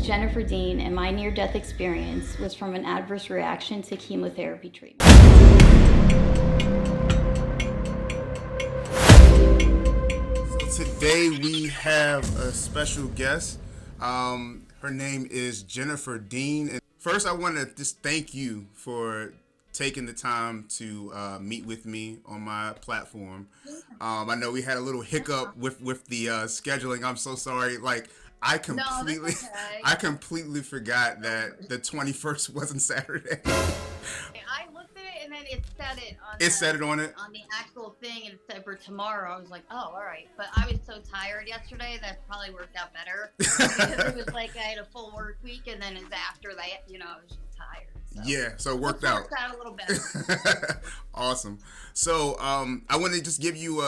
Jennifer Dean, and my near death experience was from an adverse reaction to chemotherapy treatment. So today we have a special guest. Her name is Jennifer Dean. And first, I want to just thank you for taking the time to meet with me on my platform. I know we had a little hiccup with the scheduling. I'm so sorry. Like I No, that's completely, okay. I completely forgot that the 21st wasn't Saturday. I looked at it and then it said it on It said it on it. the actual thing and it said for tomorrow. I was like, oh, all right. But I was so tired yesterday that probably worked out better because it was like I had a full work week and then it's after that, I was just tired. So Yeah, so it worked hopefully it out. worked out a little better. Awesome. So I want to just give you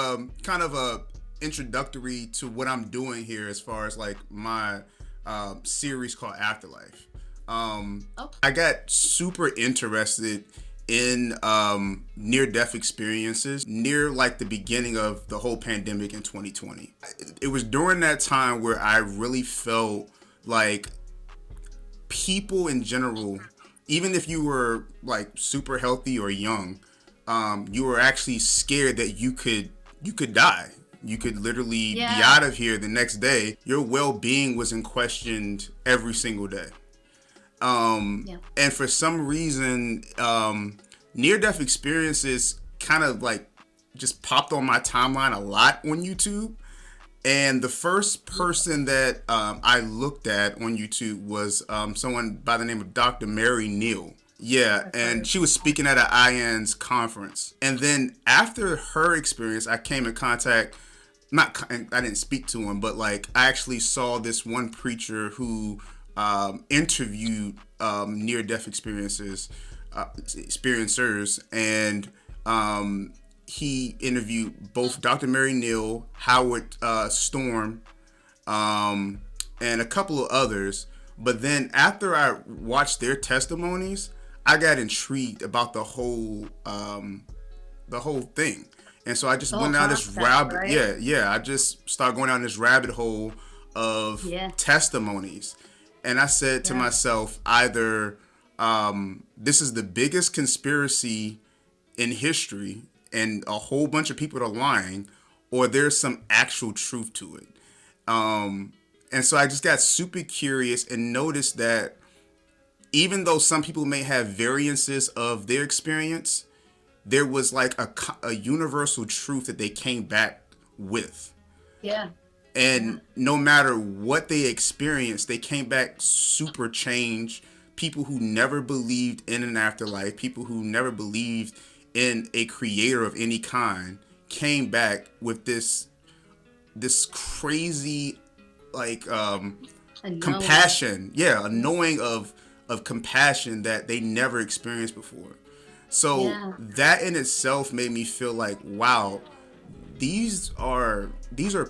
kind of a introductory to what I'm doing here as far as like my series called Afterlife. Oh, I got super interested in near death experiences near like the beginning of the whole pandemic in 2020. It was during that time where I really felt like people in general, even if you were like super healthy or young, you were actually scared that you could die. You could literally be yeah. out of here the next day. Your well-being was in question every single day. Yeah. And for some reason, near-death experiences kind of like just popped on my timeline a lot on YouTube. And the first person that I looked at on YouTube was someone by the name of Dr. Mary Neal. Yeah, I've and heard. she was speaking at an IAN's conference. And then after her experience, I came in contact. Not, I didn't speak to him, but like I actually saw this one preacher who interviewed near-death experiencers, and he interviewed both Dr. Mary Neal, Howard Storm, and a couple of others. But then after I watched their testimonies, I got intrigued about the whole thing. And so I just The whole went down this concept, rabbit. right? Yeah. I just started going down this rabbit hole of Yeah. testimonies, and I said to Yeah. myself, either this is the biggest conspiracy in history, and a whole bunch of people are lying, or there's some actual truth to it. And so I just got super curious and noticed that even though some people may have variances of their experience, there was like a universal truth that they came back with. Yeah. Yeah. And no matter what they experienced, they came back super changed. People who never believed in an afterlife, people who never believed in a creator of any kind, came back with this crazy like And knowing. compassion. Yeah, a knowing of compassion that they never experienced before. So Yeah. that in itself made me feel like, wow, these are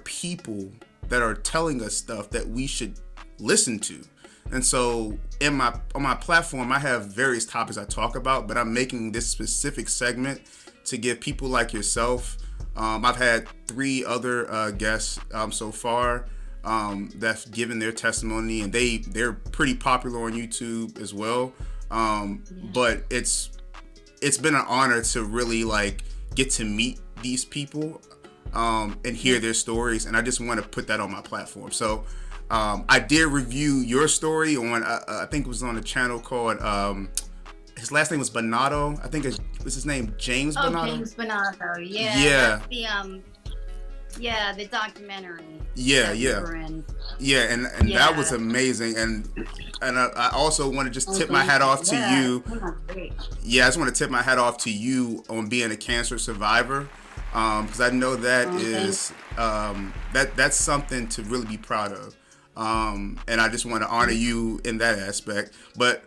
people that are telling us stuff that we should listen to. And so on my platform, I have various topics I talk about, but I'm making this specific segment to give people like yourself. I've had three other guests so far that's given their testimony, and they're pretty popular on YouTube as well. Yeah. But it's been an honor to really like get to meet these people and hear Yeah. their stories, and I just want to put that on my platform. So I did review your story on I think it was on a channel called his last name was Bonato. I think it was his name James Oh, Bonato. James Bonato. Yeah, Yeah, that's the documentary yeah, that we yeah. were in. Yeah, and that was Yeah. amazing, and I also want to just Oh, tip my thank hat you. off to Yeah, you. it came out great. Yeah, I just want to tip my hat off to you on being a cancer survivor, because I know that Oh, thank. is that's something to really be proud of, and I just want to honor you in that aspect. But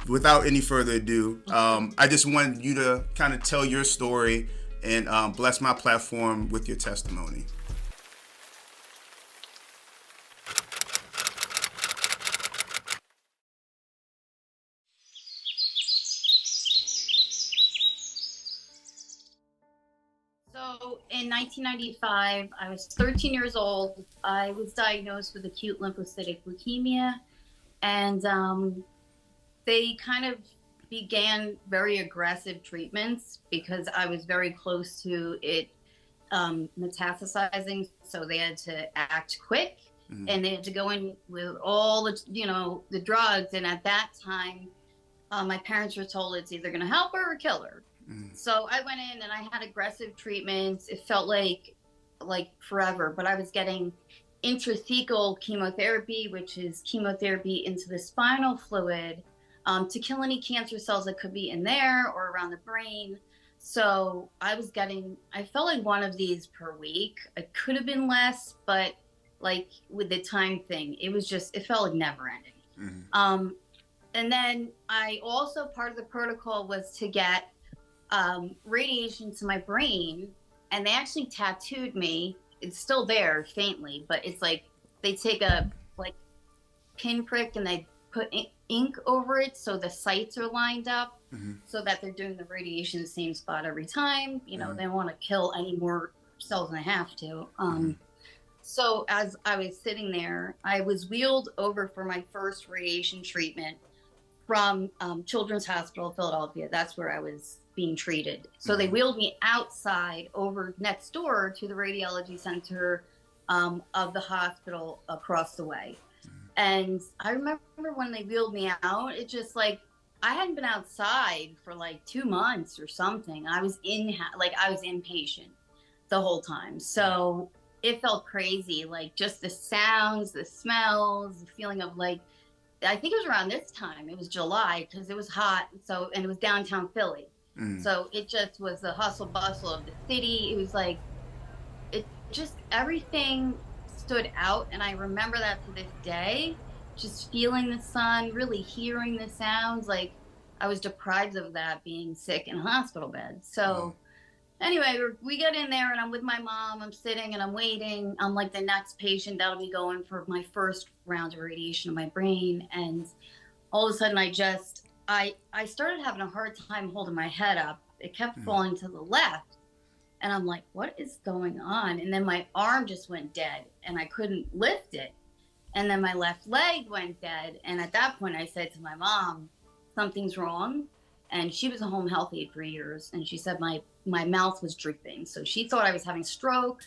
without any further ado, I just wanted you to kind of tell your story and bless my platform with your testimony. So in 1995, I was 13 years old. I was diagnosed with acute lymphocytic leukemia, And they kind of began very aggressive treatments because I was very close to it metastasizing. So they had to act quick, and they had to go in with all the, the drugs. And at that time, my parents were told it's either going to help her or kill her. So I went in and I had aggressive treatments. It felt like forever, but I was getting intrathecal chemotherapy, which is chemotherapy into the spinal fluid, to kill any cancer cells that could be in there or around the brain. So I felt like one of these per week. It could have been less, but like with the time thing, it felt like never ending. And then I also, part of the protocol was to get radiation to my brain, and they actually tattooed me. It's still there faintly, but it's like they take a pinprick and they put ink over it so the sites are lined up, so that they're doing the radiation in the same spot every time. They don't want to kill any more cells than they have to. So as I was sitting there, I was wheeled over for my first radiation treatment from Children's Hospital Philadelphia. That's where I was being treated. So they wheeled me outside over next door to the radiology center of the hospital across the way. And I remember when they wheeled me out, it just I hadn't been outside for 2 months or something. I was inpatient the whole time. So it felt crazy, just the sounds, the smells, the feeling of I think it was around this time. It was July because it was hot. So, and it was downtown Philly. So it just was the hustle bustle of the city. It was everything stood out. And I remember that to this day, just feeling the sun, really hearing the sounds. I was deprived of that being sick in a hospital bed. So anyway, we get in there and I'm with my mom. I'm sitting and I'm waiting. I'm the next patient that'll be going for my first round of radiation in my brain. And all of a sudden I started having a hard time holding my head up. It kept falling to the left. And I'm like, what is going on? And then my arm just went dead and I couldn't lift it. And then my left leg went dead. And at that point I said to my mom, something's wrong. And she was a home health aide for years. And she said my mouth was drooping. So she thought I was having stroke.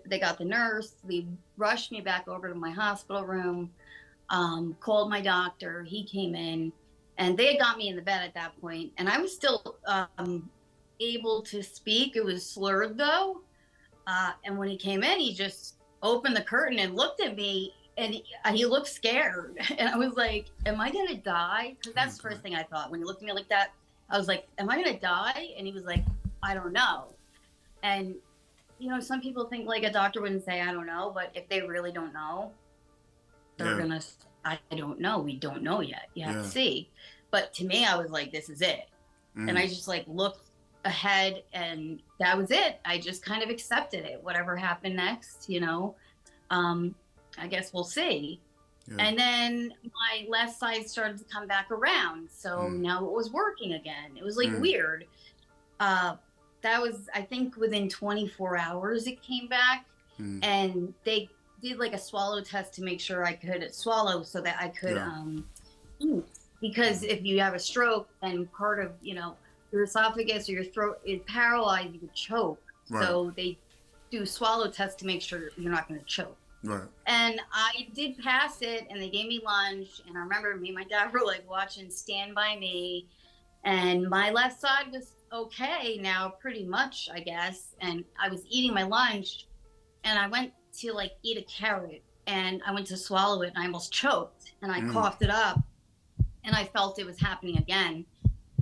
They got the nurse. They rushed me back over to my hospital room, called my doctor. He came in and they had got me in the bed at that point. And I was still able to speak. It was slurred though. And when he came in, he just opened the curtain and looked at me and he looked scared. And I was like, am I going to die? Because that's the first thing I thought. When he looked at me like that, I was like, am I going to die? And he was like, I don't know. And, some people think a doctor wouldn't say, I don't know. But if they really don't know, they're going to, I don't know. We don't know yet. You have to see. But to me, I was like, this is it. And I just looked ahead and that was it. I just kind of accepted it. Whatever happened next, I guess we'll see. Yeah. And then my left side started to come back around. So now it was working again. It was weird. That was, I think within 24 hours it came back. And they did a swallow test to make sure I could swallow so that I could eat. Because if you have a stroke and part of, your esophagus or your throat is paralyzed, you could choke. Right. So they do swallow tests to make sure you're not going to choke. Right. And I did pass it and they gave me lunch. And I remember me and my dad were watching Stand By Me. And my left side was okay now, pretty much, I guess. And I was eating my lunch and I went to eat a carrot and I went to swallow it and I almost choked and I coughed it up and I felt it was happening again.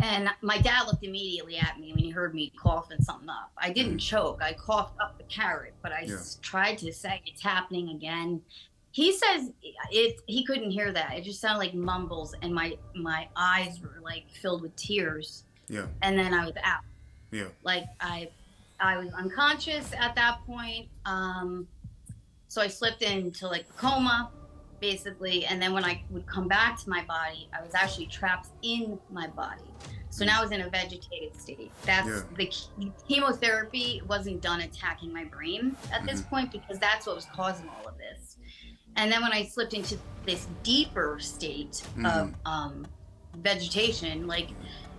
And my dad looked immediately at me when he heard me coughing something up. I didn't choke. I coughed up the carrot, but I tried to say it's happening again. He says he couldn't hear that. It just sounded like mumbles, and my eyes were filled with tears. Yeah. And then I was out. Yeah. I was unconscious at that point. So I slipped into a coma, basically. And then when I would come back to my body, I was actually trapped in my body. So now I was in a vegetative state. The chemotherapy wasn't done attacking my brain at this point because that's what was causing all of this. And then when I slipped into this deeper state of vegetation, like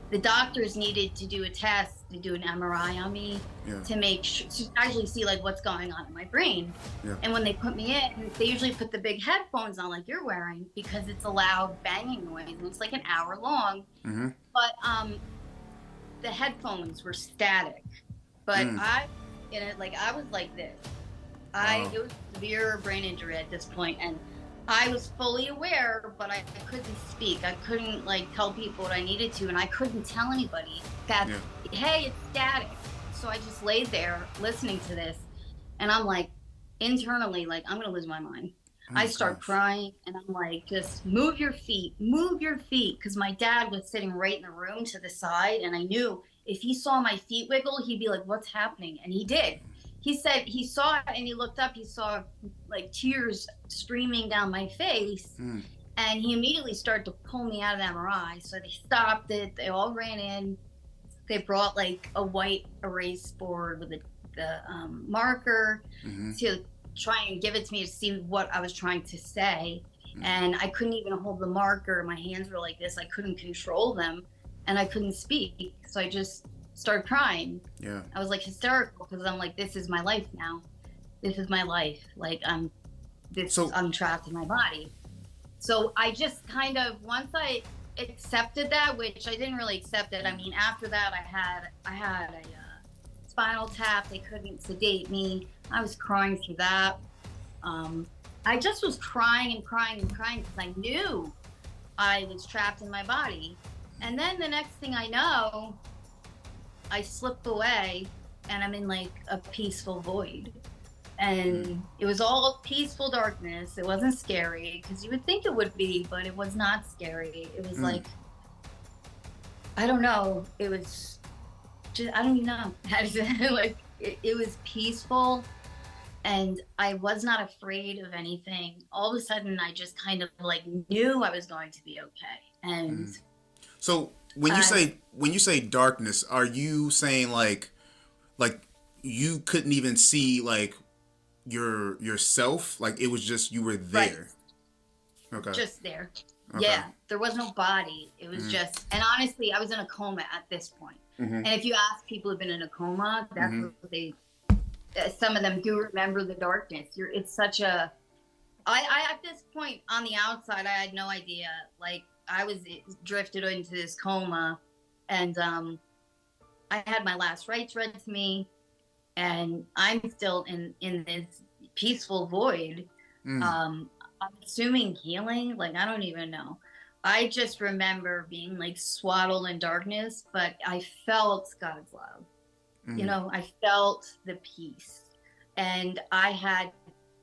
the doctors needed to do a test, to do an MRI on me Yeah. to make sure, to actually see like what's going on in my brain. Yeah. And when they put me in, they usually put the big headphones on like you're wearing because it's a loud banging noise and it's like an hour long. Mm-hmm. But the headphones were static. But I was like this. Wow. It was severe brain injury at this point, and I was fully aware, but I couldn't speak. I couldn't like tell people what I needed to, and I couldn't tell anybody that hey, it's static. So I just laid there listening to this, and I'm like internally like I'm gonna lose my mind. Oh I my start gosh. crying, and I'm like, just move your feet, because my dad was sitting right in the room to the side, and I knew if he saw my feet wiggle, he'd be like, "What's happening?" And he did. He said he saw it and he looked up. He saw like tears streaming down my face. And he immediately started to pull me out of the MRI. So they stopped it. They all ran in. They brought like a white erase board with the marker to try and give it to me to see what I was trying to say. And I couldn't even hold the marker. My hands were like this. I couldn't control them and I couldn't speak. So I just started crying. Yeah. I was like hysterical because I'm like, this is my life now. This is my life. Like I'm trapped in my body. So I just kind of, once I accepted that, which I didn't really accept it. I mean, after that, I had a spinal tap. They couldn't sedate me. I was crying through that. I just was crying and crying and crying because I knew I was trapped in my body. And then the next thing I know, I slip away and I'm in like a peaceful void. And it was all peaceful darkness. It wasn't scary because you would think it would be, but it was not scary. It was like, I don't know. It was just, I don't even know how to say it. Like, it was peaceful and I was not afraid of anything. All of a sudden, I just kind of like knew I was going to be okay. And so when you say darkness, are you saying like you couldn't even see like yourself? Like it was just you were there. Right. Okay. Just there. Okay. Yeah. There was no body. It was just, and honestly, I was in a coma at this point. And if you ask people who've been in a coma, that's what they, some of them do remember the darkness. It's such a, I at this point on the outside, I had no idea. Like I was drifted into this coma and I had my last rites read to me and I'm still in this peaceful void. I'm assuming healing, like I don't even know. I just remember being like swaddled in darkness, but I felt God's love. You know, I felt the peace. And I had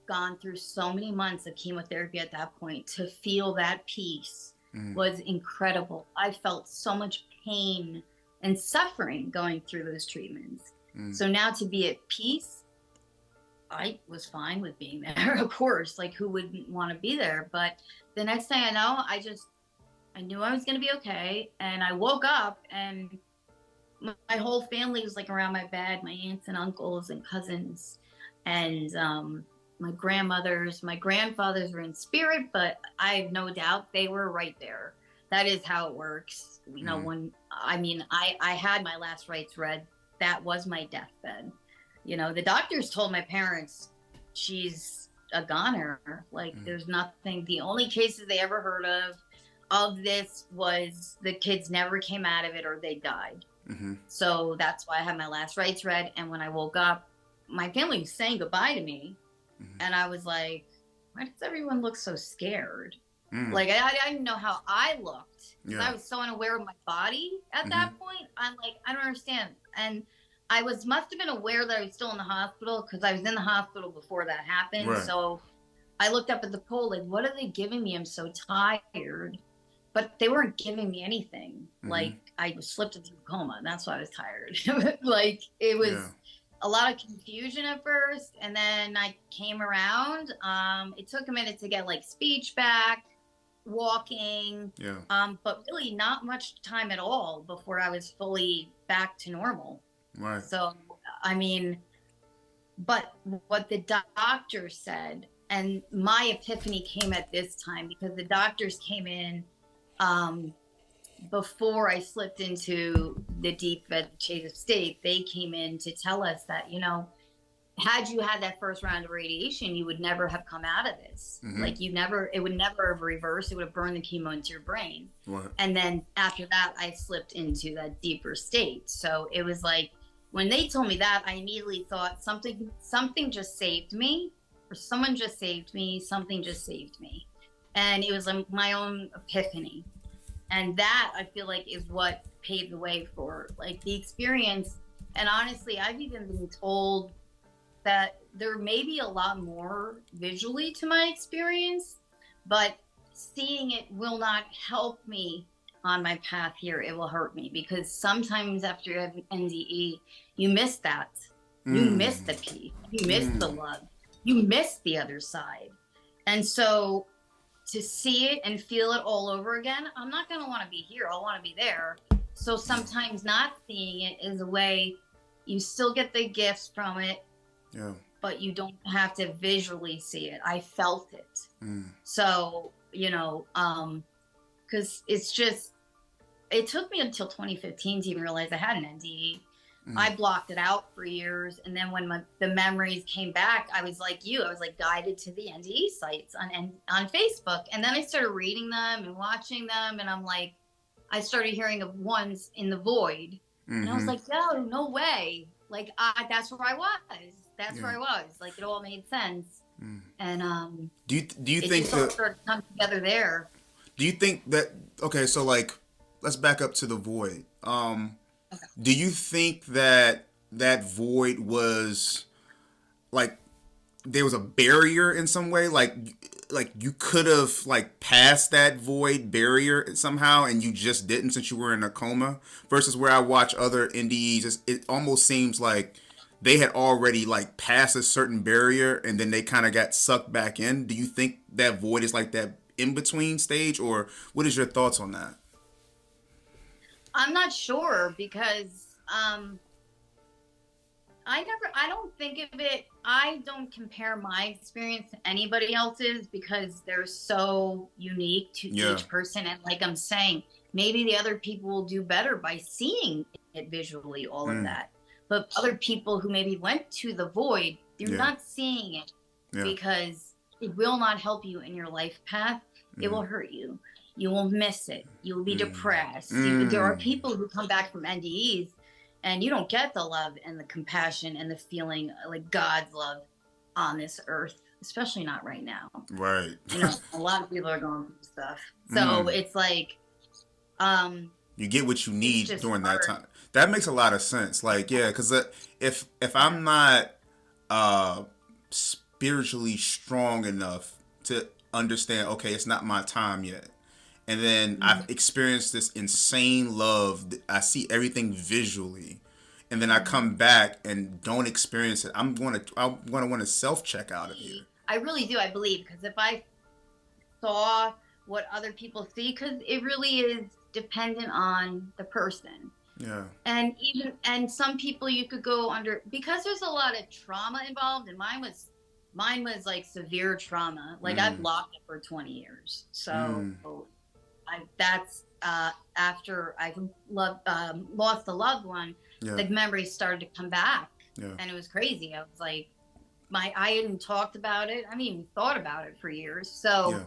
gone through so many months of chemotherapy at that point. To feel that peace was incredible. I felt so much pain and suffering going through those treatments. So now to be at peace, I was fine with being there, of course, like who wouldn't want to be there? But the next thing I know, I knew I was going to be okay. And I woke up and my whole family was like around my bed, my aunts and uncles and cousins and my grandmothers, my grandfathers were in spirit, but I have no doubt they were right there. That is how it works. You know, when, I mean, I had my last rites read. That was my deathbed. You know, the doctors told my parents, she's a goner. Like there's nothing, the only cases they ever heard of this was the kids never came out of it or they died. So that's why I had my last rites read. And when I woke up, my family was saying goodbye to me. And I was like, why does everyone look so scared? Like, I didn't know how I looked. Yeah. I was so unaware of my body at that point. I'm like, I don't understand. And I must have been aware that I was still in the hospital because I was in the hospital before that happened. Right. So I looked up at the pole, like, what are they giving me? I'm so tired. But they weren't giving me anything. Like, I slipped into a coma. And that's why I was tired. Like, it was a lot of confusion at first. And then I came around. It took a minute to get, like, speech back, walking. But really not much time at all before I was fully back to normal. Right. So, I mean, but what the doctor said And my epiphany came at this time because the doctors came in before I slipped into the deep vegetative state. They came in to tell us that, had you had that first round of radiation, you would never have come out of this. Like it would never have reversed. It would have burned the chemo into your brain. Right. And then after that, I slipped into that deeper state. So it was like, when they told me that, I immediately thought something just saved me, or someone just saved me, something just saved me. And it was like my own epiphany. And that, I feel like, is what paved the way for like the experience. And honestly, I've even been told that there may be a lot more visually to my experience, but seeing it will not help me on my path here. It will hurt me, because sometimes after you have NDE, you miss that. You miss the peace. You miss the love. You miss the other side. And so to see it and feel it all over again, I'm not going to want to be here. I'll want to be there. So sometimes not seeing it is a way you still get the gifts from it. Yeah. But you don't have to visually see it. I felt it. So, because it's just, it took me until 2015 to even realize I had an NDE. I blocked it out for years. And then when the memories came back, I was like you. I was like guided to the NDE sites on Facebook. And then I started reading them and watching them. And I'm like, I started hearing of ones in the void. And I was like, no way. Like, that's where I was. That's where I was. Like, it all made sense. And do you think just all started to come together there. Do you think that, okay, so like, let's back up to the void. Okay. Do you think that void was like, there was a barrier in some way, like you could have like passed that void barrier somehow, and you just didn't, since you were in a coma? Versus where I watch other NDEs, it almost seems like they had already like passed a certain barrier and then they kind of got sucked back in. Do you think that void is like that in between stage, or what is your thoughts on that? I'm not sure, because I don't think of it, I don't compare my experience to anybody else's, because they're so unique to each person. And like I'm saying, maybe the other people will do better by seeing it visually, all of that. But other people who maybe went to the void, they're not seeing it because it will not help you in your life path. It will hurt you. You will miss it. You will be depressed. There are people who come back from NDEs and you don't get the love and the compassion and the feeling like God's love on this earth, especially not right now. Right. A lot of people are going through stuff. So it's like, you get what you need during that time. That makes a lot of sense. Like, yeah, because if I'm not spiritually strong enough to understand, okay, it's not my time yet, and then I've experienced this insane love, I see everything visually, and then I come back and don't experience it, I'm gonna want to self-check out of here. I really do. I believe, because if I saw what other people see, because it really is dependent on the person. Yeah. And some people you could go under, because there's a lot of trauma involved, and mine was like severe trauma. Like I've blocked it for 20 years. So that's after I lost a loved one, the memories started to come back. And it was crazy. I was like, I hadn't talked about it. I haven't even thought about it for years. So,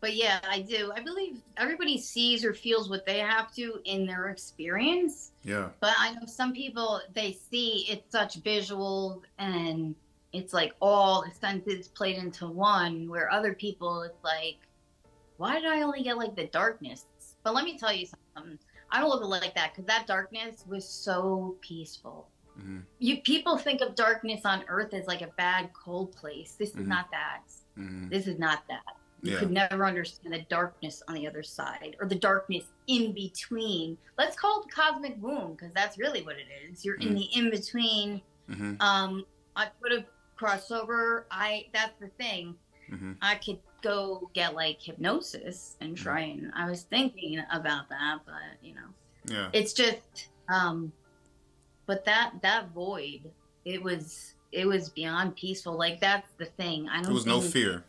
but yeah, I do. I believe everybody sees or feels what they have to in their experience. Yeah. But I know some people, they see it's such visuals and it's like all the senses played into one, where other people, it's like, why did I only get like the darkness? But let me tell you something. I don't look at it like that, because that darkness was so peaceful. People think of darkness on earth as like a bad, cold place. This is not that. This is not that. You could never understand the darkness on the other side, or the darkness in between. Let's call it the cosmic womb, because that's really what it is. You're in the in between. I could have crossed over. That's the thing. I could go get like hypnosis and try, and I was thinking about that, but it's just but that void, it was beyond peaceful. Like, that's the thing. I There don't was no think, fear.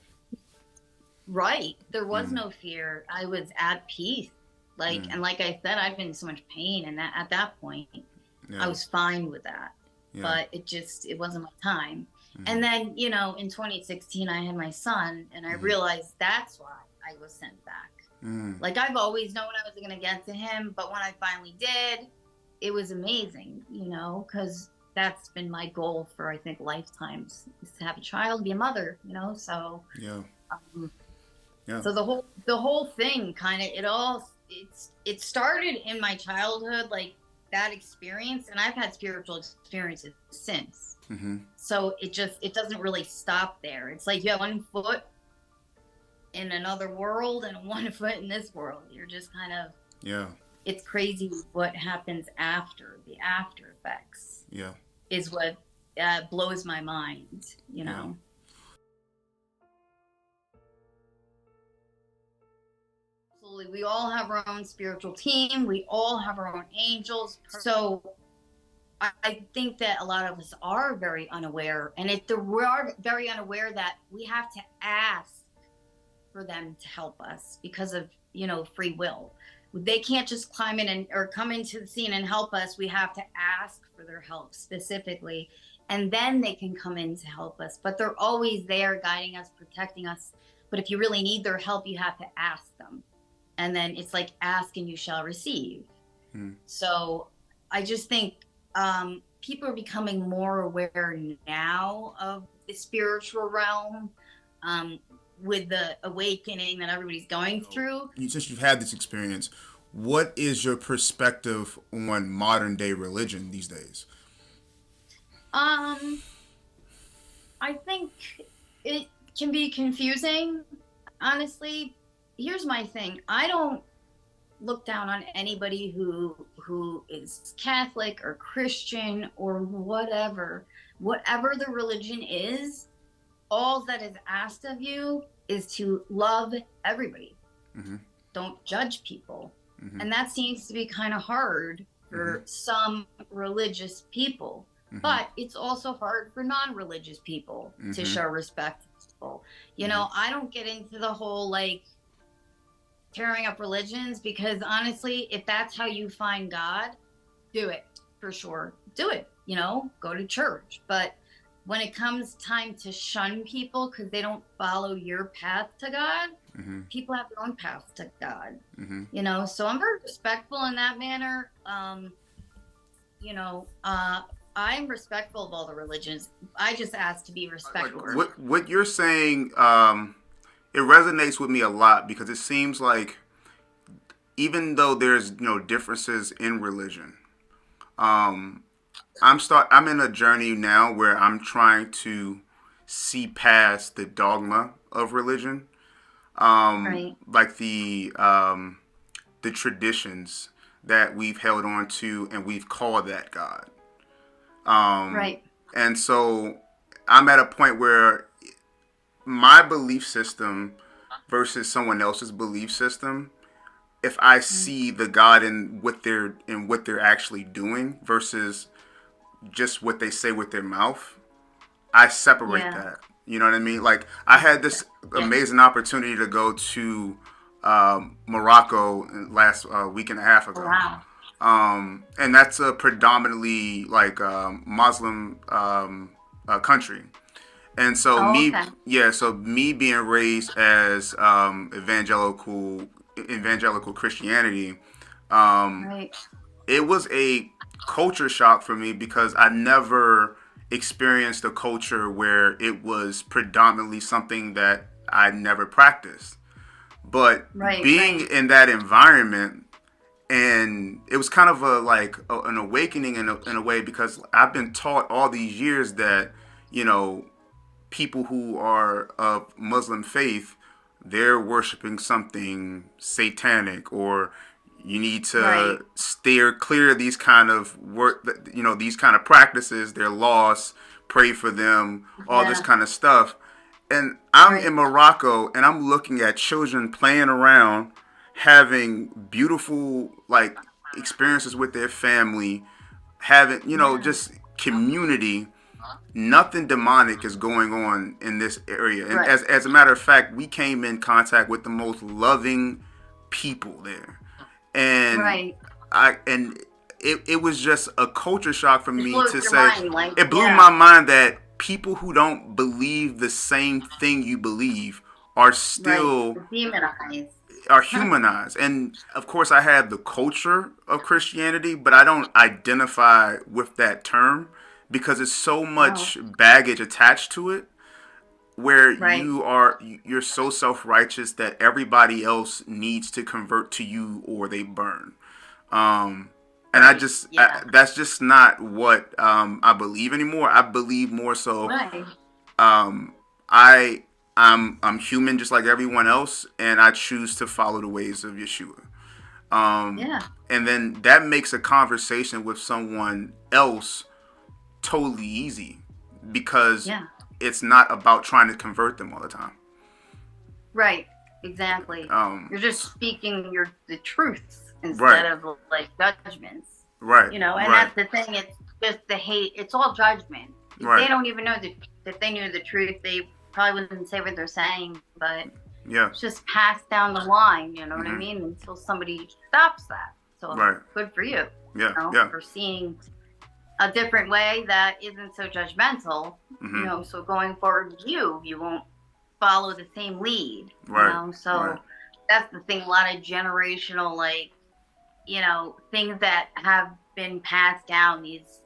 right. There was Mm, no fear. I was at peace. Like, mm, and like I said, I've been in so much pain, and that at that point, I yeah, was fine with that. yeah. But it wasn't my time. Mm, And then, in 2016, I had my son, and I mm, realized that's why I was sent back. mm, Like, I've always known I was going to get to him, but when I finally did, it was amazing, because that's been my goal for, I think, lifetimes, is to have a child, be a mother, so yeah, um, yeah. so the whole thing kind of, it started in my childhood, like that experience, and I've had spiritual experiences since. Mm-hmm. So it doesn't really stop there. It's like you have one foot in another world and one foot in this world. You're just kind of, Yeah, it's crazy what happens after. The after effects yeah, is what blows my mind, yeah. Absolutely. We all have our own spiritual team. We all have our own angels. So I think that a lot of us are very unaware, and we are very unaware that we have to ask for them to help us because of, free will. They can't just climb in or come into the scene and help us. We have to ask for their help specifically, and then they can come in to help us. But they're always there guiding us, protecting us. But if you really need their help, you have to ask them. And then it's like, ask and you shall receive. Mm, So I just think people are becoming more aware now of the spiritual realm, with the awakening that everybody's going through. Since you've had this experience, what is your perspective on modern day religion these days? Um, I think it can be confusing, honestly. Here's my thing. I don't look down on anybody who is Catholic or Christian or whatever the religion is. All that is asked of you is to love everybody. Mm-hmm. Don't judge people. Mm-hmm. And that seems to be kind of hard Mm-hmm. for some religious people. Mm-hmm. But it's also hard for non-religious people to Mm-hmm. show respect to people. Mm-hmm. I don't get into the whole, like, tearing up religions, because honestly, if that's how you find God, do it for sure. Do it, go to church. But when it comes time to shun people because they don't follow your path to God, Mm-hmm. people have their own path to God, Mm-hmm. So I'm very respectful in that manner. You know, uh, I'm respectful of all the religions. I just ask to be respectful. Like what you're saying, it resonates with me a lot because it seems like even though there's differences in religion, um, I'm in a journey now where I'm trying to see past the dogma of religion, Right, like the traditions that we've held on to and we've called that God. right, And so I'm at a point where my belief system versus someone else's belief system, if I mm, see the God in what they're actually doing versus just what they say with their mouth, I separate yeah, that. You know what I mean? Like I had this yeah. amazing opportunity to go to Morocco last week and a half Oh, ago. wow. And that's a predominantly like Muslim country. And so Oh, me, okay. yeah, so me being raised as evangelical Christianity, um, Right, it was a culture shock for me because I never experienced a culture where it was predominantly something that I never practiced. But right, being right, in that environment, and it was kind of an awakening in a way because I've been taught all these years that you know people who are of Muslim faith, they're worshiping something satanic, or you need right, to steer clear of these kind of these kind of practices. They're lost. Pray for them. All this yeah, kind of stuff. And I'm in right, Morocco, and I'm looking at children playing around, having beautiful experiences with their family, having yeah, just community, nothing demonic is going on in this area. And Right. as a matter of fact, we came in contact with the most loving people there. And Right. it was just a culture shock for It me blows to your say, mind, like, it blew yeah. my mind that people who don't believe the same thing you believe are Right. still Demonized. are humanized. And of course, I have the culture of Christianity, but I don't identify with that term because it's so Oh, much baggage attached to it, where right. you're so self-righteous that everybody else needs to convert to you or they burn. um and Right. Yeah. that's just not what I believe anymore. I believe more so, Right. um I I'm human just like everyone else, and I choose to follow the ways of Yeshua. um Yeah. and then that makes a conversation with someone else totally easy, because Yeah. it's not about trying to convert them all the time. Right. Exactly. um You're just speaking the truths right, instead of like judgments. right, You know, and right, that's the thing. It's just the hate. It's all judgment. If they right. don't even know if they knew the truth, they probably wouldn't say what they're saying. But Yeah. it's just passed down the line. You know what I Hmm. mean? Until somebody stops that. So Right. good for you. Yeah. You know, Yeah. for seeing a different way that isn't so judgmental. Hmm. You know, so going forward, you won't follow the same lead. Right. You know, so Right. that's the thing. A lot of generational, like, you know, things that have been passed down, these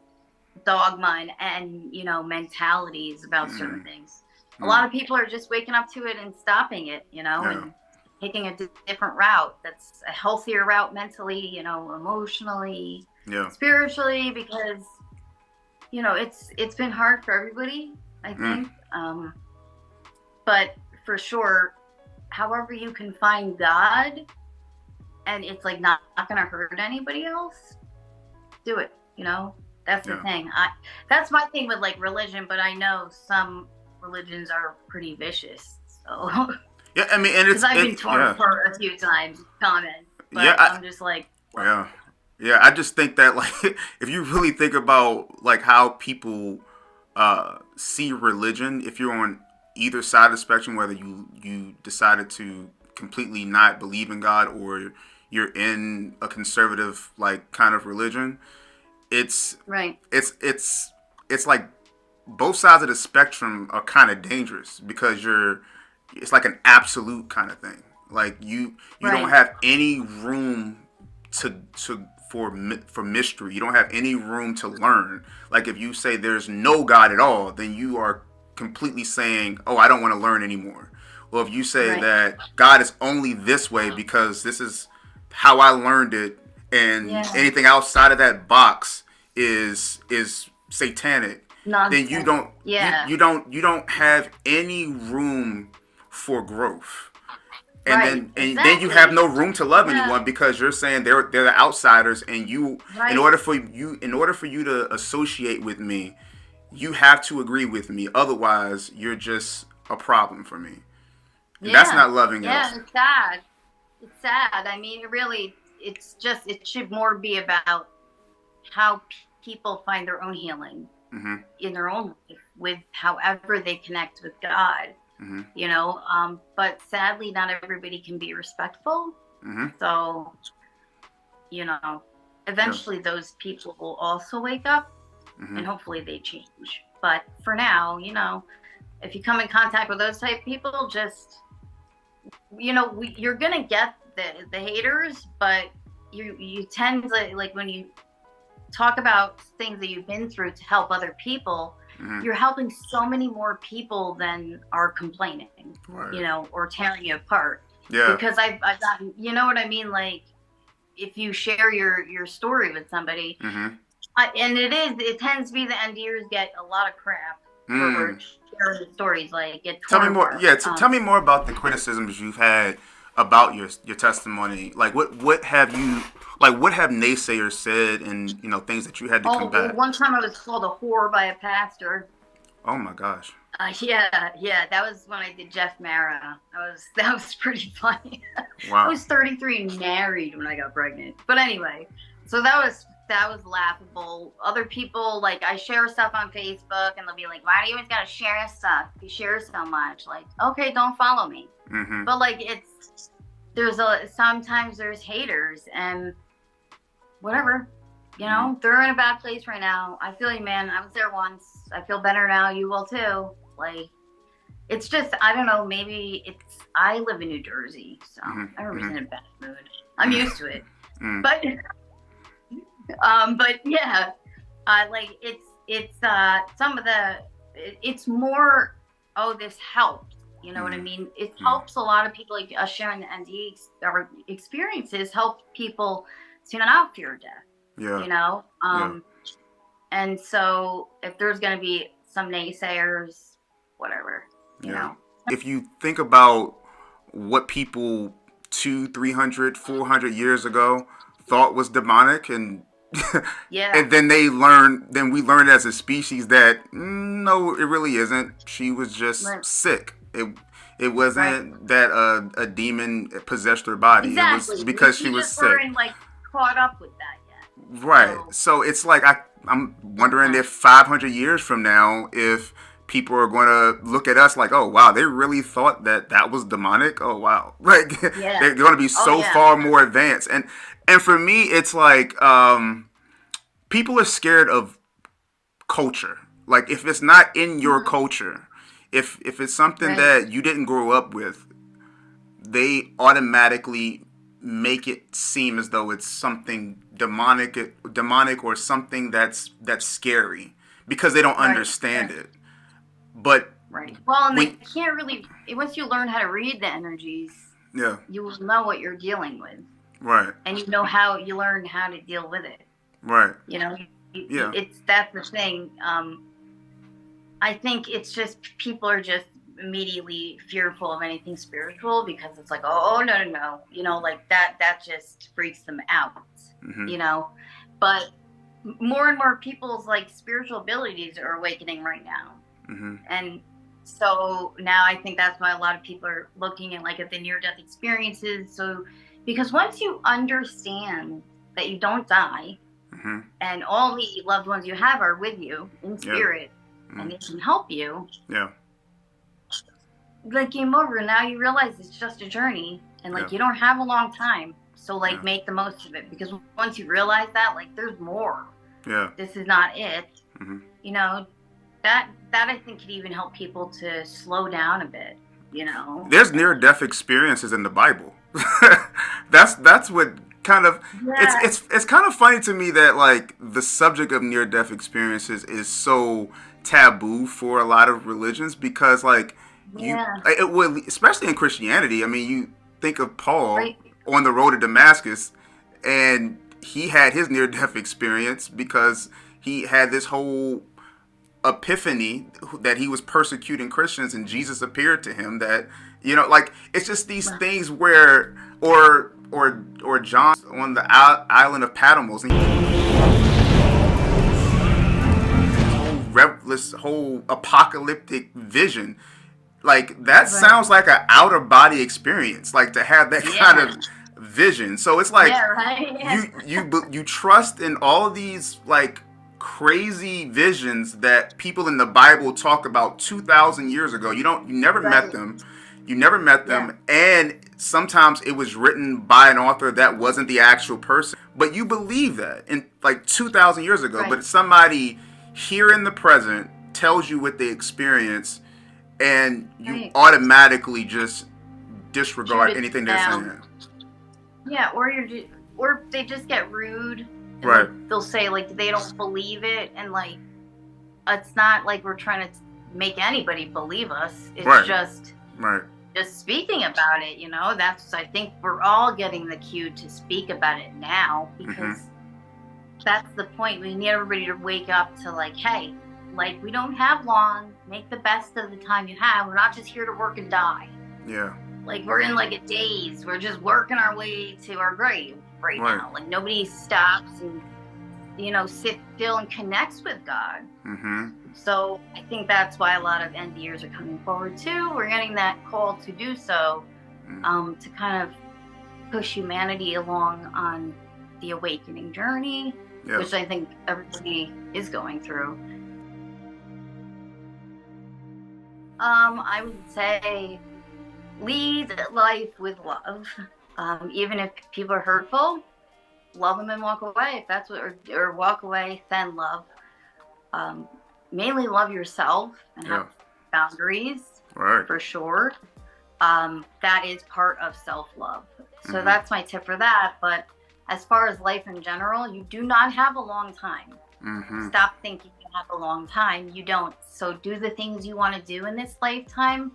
dogma and you know, mentalities about certain Hmm. things. A Hmm. lot of people are just waking up to it and stopping it, you know, Yeah. and taking a different route that's a healthier route mentally, you know, emotionally, Yeah. spiritually, because you know, it's been hard for everybody, I Mm. think. But for sure, however you can find God, and it's like not gonna hurt anybody else, do it. You know, that's the Yeah. thing. That's my thing with like religion, but I know some religions are pretty vicious. So Yeah. I mean, and because I've been torn yeah. apart a few times, comments, Yeah. but I'm just like, well, Yeah. Yeah. I just think that, like, if you really think about like how people see religion, if you're on either side of the spectrum, whether you decided to completely not believe in God, or you're in a conservative like kind of religion, it's right, it's like both sides of the spectrum are kind of dangerous, because it's like an absolute kind of thing. Like you don't right, have any room to for mystery. You don't have any room to learn. Like, if you say there's no God at all, then you are completely saying, "Oh, I don't want to learn anymore." Well, if you say right, that God is only this way because this is how I learned it, and yeah, anything outside of that box is satanic, then nonsense, yeah, you don't have any room for growth. right, And then you have exactly, no room to love yeah, anyone, because you're saying they're the outsiders, and right, in order for you to associate with me, you have to agree with me. Otherwise, you're just a problem for me. And that's yeah, not loving at all. yeah. It's sad. It's sad. I mean, it really, it's just, it should more be about how people find their own healing Hmm. in their own life with however they connect with God, Hmm. you know. But sadly, not everybody can be respectful. Hmm. So, you know, Yeah. eventually those people will also wake up Hmm. and hopefully they change. But for now, you know, if you come in contact with those type of people, just, you know, you're going to get the haters, but you tend to, like, when you talk about things that you've been through to help other people, Hmm. you're helping so many more people than are complaining, Right. you know, or tearing you apart. Yeah. Because I've gotten, you know what I mean? Like, if you share your story with somebody, Hmm. and it tends to be the NDers get a lot of crap for Mm. sharing the stories, like get Tell me torn more. apart. Yeah. Tell me more about the criticisms you've had about your testimony. Like, what have you what have naysayers said, and things that you had to Oh, well, combat? one time I was called a whore by a pastor. Oh my gosh. Yeah, that was when I did Jeff Mara. That was pretty funny. I Wow. was 33 and married when I got pregnant. But anyway, so that was that was laughable. Other people, like, I share stuff on Facebook and they'll be like, why do you always gotta share stuff? You share so much. Like, okay, don't follow me. Mm-hmm. But like, sometimes there's haters and whatever, you know, they're in a bad place right now. I feel you, man. I was there once. I feel better now. You will too. Like, it's just, I don't know, maybe I live in New Jersey, so I'm always in a bad mood. I'm used to it. But yeah, like it's some of it's more, oh, this helps. You know what I mean? It helps a lot of people, like us sharing the NDE our experiences, help people to not fear death. Yeah. You know? And so if there's going to be some naysayers, whatever, you know? If you think about what people 200, 300, 400 years ago thought was demonic, and and then we learned as a species that no, it really isn't. She was just sick. It wasn't that a demon possessed her body. Exactly. It was because she was sick. Weren't like caught up with that yet. Right. So it's like I'm wondering if 500 years from now, if people are going to look at us like, oh wow, they really thought that was demonic. Oh wow, like they're going to be so far more advanced. And for me, it's like people are scared of culture. Like if it's not in your culture, if it's something that you didn't grow up with, they automatically make it seem as though it's something demonic or something that's scary because they don't understand it. But well, and they can't really, once you learn how to read the energies, you will know what you're dealing with. Right. And you learn how to deal with it. Right. You know, that's the thing. I think it's just people are just immediately fearful of anything spiritual because it's like, oh no, you know, like that just freaks them out. You know, but more and more people's like spiritual abilities are awakening right now. And so now I think that's why a lot of people are looking at the near-death experiences. So because once you understand that you don't die and all the loved ones you have are with you in spirit and they can help you, like game over. Now you realize it's just a journey and like you don't have a long time, so like make the most of it, because once you realize that, like, there's more. This is not it. You know, that I think could even help people to slow down a bit, you know. There's near-death experiences in the Bible. that's what kind of it's kind of funny to me that like the subject of near-death experiences is so taboo for a lot of religions, because like it would, especially in Christianity. I mean, you think of Paul on the road to Damascus, and he had his near-death experience because he had this whole epiphany that he was persecuting Christians, and Jesus appeared to him. That, you know, like, it's just these things where, or John on the island of Patmos, and this whole apocalyptic vision, like that sounds like an out of body experience, like to have that kind of vision. So it's like you trust in all of these like crazy visions that people in the Bible talk about 2,000 years ago. You never met them. You never met them. And sometimes it was written by an author that wasn't the actual person. But you believe that in like 2,000 years ago. But somebody here in the present tells you what they experienced, and you automatically just disregard anything they're saying. Yeah, or they just get rude. And they'll say like they don't believe it, and like it's not like we're trying to make anybody believe us. It's just speaking about it. You know, I think we're all getting the cue to speak about it now, because that's the point. We need everybody to wake up to like, hey, like, we don't have long. Make the best of the time you have. We're not just here to work and die. Yeah. Like, we're in like a daze. We're just working our way to our grave right now. Like, nobody stops and, you know, sits still and connects with God. So I think that's why a lot of NDers are coming forward too. We're getting that call to do so, to kind of push humanity along on the awakening journey. Yeah. which I think everybody is going through. I would say lead life with love. Even if people are hurtful, love them and walk away. If that's what, or walk away, send love. Mainly love yourself and have boundaries, Right. for sure. That is part of self-love. So that's my tip for that. But as far as life in general, you do not have a long time. Stop thinking you have a long time. You don't. So do the things you want to do in this lifetime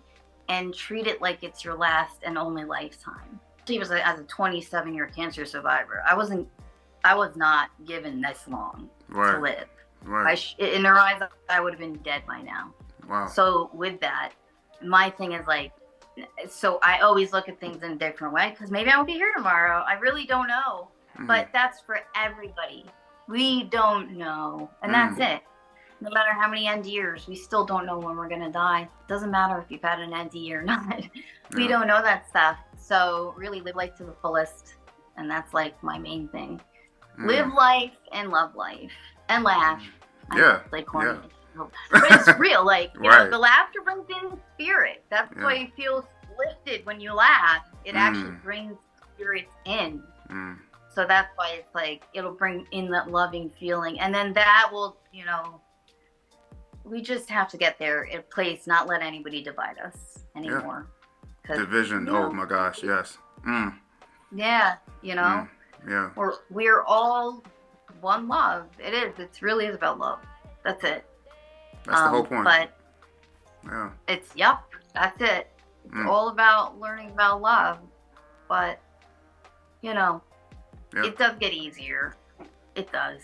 and treat it like it's your last and only lifetime. As a 27-year cancer survivor, I was not given this long to live. Right. In their eyes, I would have been dead by now. Wow. So with that, my thing is like, so I always look at things in a different way because maybe I won't be here tomorrow. I really don't know. But that's for everybody. We don't know. And that's it. No matter how many end years, we still don't know when we're going to die. It doesn't matter if you've had an ND or not. We don't know that stuff. So really live life to the fullest. And that's like my main thing. Live life and love life. And laugh. Yeah. Like corny. But it's real. Like, you know, the laughter brings in spirit. That's why you feel lifted when you laugh. It actually brings spirits in. So that's why it's like, it'll bring in that loving feeling. And then that will, you know, we just have to get there in place, not let anybody divide us anymore. Division. You know, oh my gosh. Yes. Yeah. You know, yeah. We're all one love. It is. It really is about love. That's it. That's the whole point. But it's, that's it. It's all about learning about love. But, you know, it does get easier. It does.